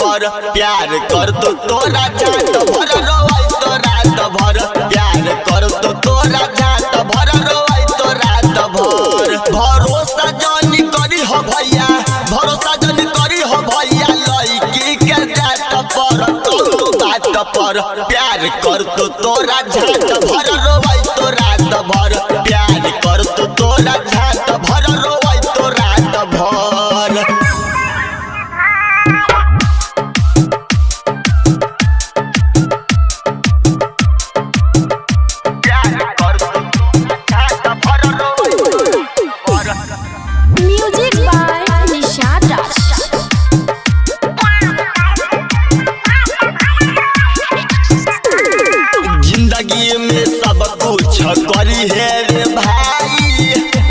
पर प्यार कर तो तोरा जात भर रोई तो रात भर प्यार कर तो तोरा जात भर रोई तो रात भर। भरोसा जानी करी हो भैया भरोसा जानी करी हो भैया लड़की के जात पर तो बात पर प्यार कर तो तोरा जात भर रोई तो रात भर प्यार कर तो तोरा जात भर रोई तो रात भर। म्यूजिक बाय निशाद राज। जिंदगी में सब कुछ करी है रे भाई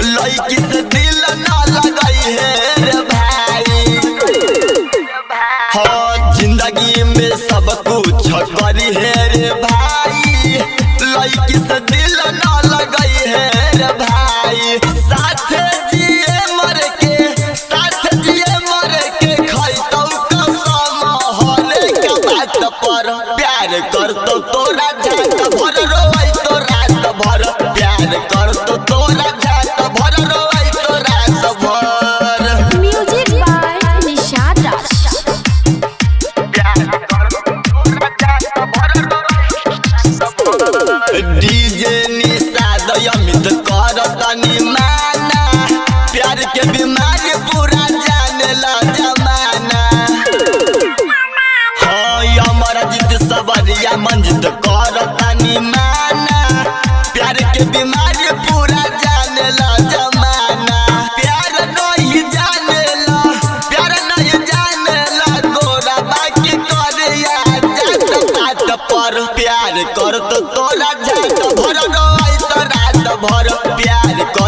लड़की से दिल ना लगाई है रे भाई। हाँ जिंदगी में सब कुछ करी है रे भाई लड़की से दिल ना लगाई है रे भाई। साथ जिए मर के खैतौ कसम होले के बात पर प्यार कर तो तोरा जात भर रोई तो रात भर प्यार कर तो तोरा जात भर रोई तो रात भर। Music by Nishad Raj. DJ Nishad Amit कर तनी माना प्यार के बीमारी पूरा जानेला जमाना। हाँ अमर जीत सबरिया मंजित कर तनी माना प्यार के बीमारी पूरा जानेला जमाना। प्यार नहीं जानेला गोरा बाकी करिया जात पर प्यार कर तो तोरा जात भर रोई तो रात भर प्यार कर